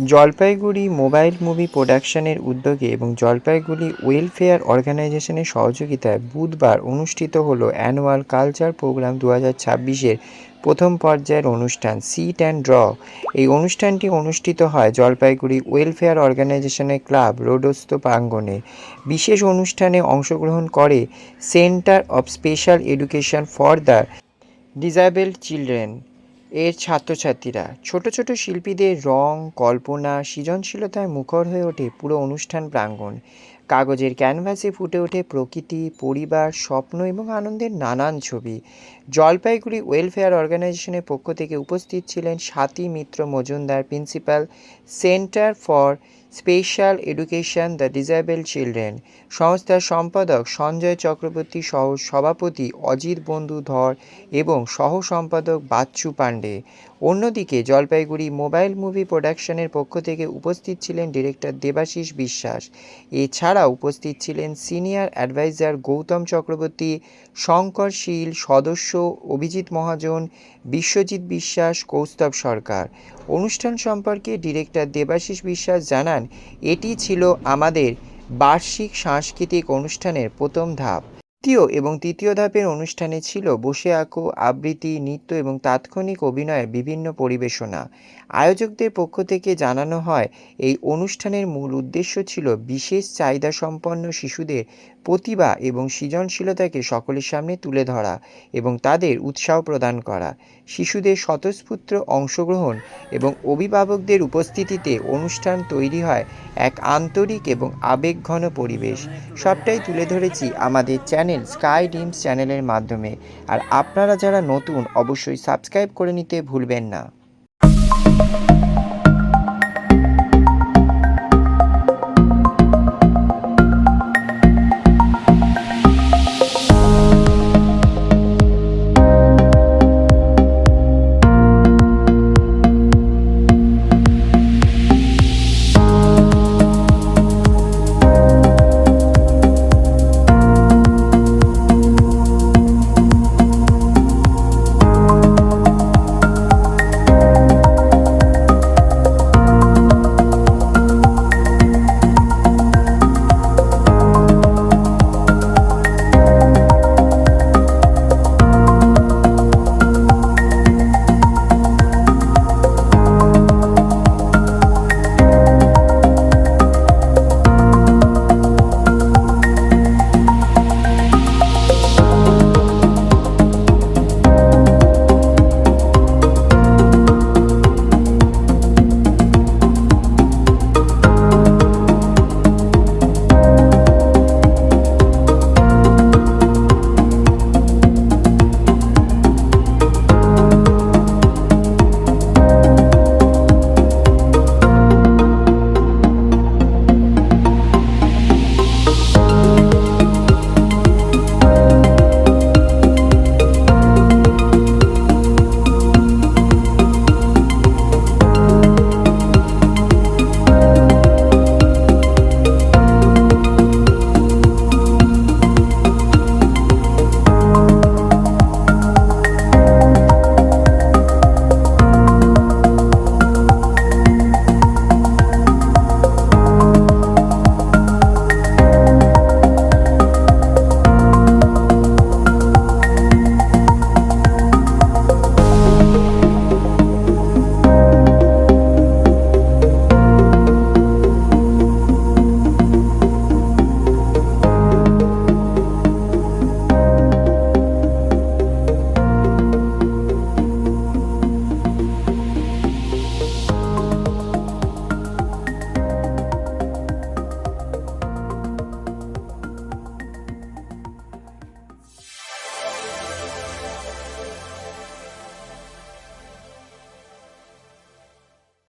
Jalpaiguri mobile movie প্রোডাকশনের উদ্যোগে এবং জলপাইগুড়ি ওয়েলফেয়ার অর্গানাইজেশনের সহযোগিতায় বুধবার অনুষ্ঠিত হলো অ্যানুয়াল কালচার প্রোগ্রাম 2026-এর প্রথম পর্যায়ের অনুষ্ঠান সিট অ্যান্ড ড্র। এই অনুষ্ঠানটি অনুষ্ঠিত হয় জলপাইগুড়ি ওয়েলফেয়ার অর্গানাইজেশনের ক্লাব রোডস্থ প্রাঙ্গণে। বিশেষ অনুষ্ঠানে অংশগ্রহণ করে centre of special education for the disabled children এর ছাত্রছাত্রীরা। ছোট ছোট শিল্পীদের রং, কল্পনা, সৃজনশীলতায় মুখর হয়ে ওঠে পুরো অনুষ্ঠান প্রাঙ্গণ। কাগজের ক্যানভাসে ফুটে ওঠে প্রকৃতি, পরিবার, স্বপ্ন এবং আনন্দের নানান ছবি। জলপাইগুড়ি ওয়েলফেয়ার অর্গানাইজেশনের পক্ষ থেকে উপস্থিত ছিলেন Swati Mitra Majumdar, principal, centre for special education the disabled children, সংস্থার সম্পাদক সঞ্জয় চক্রবর্তী সহ সভাপতি অজিত বন্ধু ধর এবং সহ সম্পাদক বাচ্চু পাণ্ডে। অন্যদিকে জলপাইগুড়ি মোবাইল মুভি প্রোডাকশনের পক্ষ থেকে উপস্থিত ছিলেন ডিরেক্টর দেবাশিস বিশ্বাস। এছাড়াও উপস্থিত ছিলেন সিনিয়র অ্যাডভাইজার গৌতম চক্রবর্তী, শঙ্কর শীল, সদস্য অভিজিৎ মহাজন, বিশ্বজিৎ বিশ্বাস, কৌস্তব সরকার। অনুষ্ঠান সম্পর্কে ডিরেক্টর দেবাশিস বিশ্বাস জানান, এটি ছিল আমাদের বার্ষিক সাংস্কৃতিক অনুষ্ঠানের প্রথম ধাপ। দ্বিতীয় এবং তৃতীয় ধাপের অনুষ্ঠানে ছিল বসে আঁকো, আবৃত্তি, নৃত্য এবং তাৎক্ষণিক অভিনয়ের বিভিন্ন পরিবেশনা। আয়োজকদের পক্ষ থেকে জানানো হয়, এই অনুষ্ঠানের মূল উদ্দেশ্য ছিল বিশেষ চাহিদাসম্পন্ন শিশুদের প্রতিভা এবং সৃজনশীলতাকে সকলের সামনে তুলে ধরা এবং তাদের উৎসাহ প্রদান করা। শিশুদের স্বতঃস্ফূর্ত অংশগ্রহণ এবং অভিভাবকদের উপস্থিতিতে অনুষ্ঠান তৈরি হয় এক আন্তরিক এবং আবেগঘন পরিবেশ। সবটাই তুলে ধরেছি আমাদের চ্যানেল স্কাই ড্রিমস চ্যানেলের মাধ্যমে। আর আপনারা যারা নতুন, অবশ্যই সাবস্ক্রাইব করে নিতে ভুলবেন না।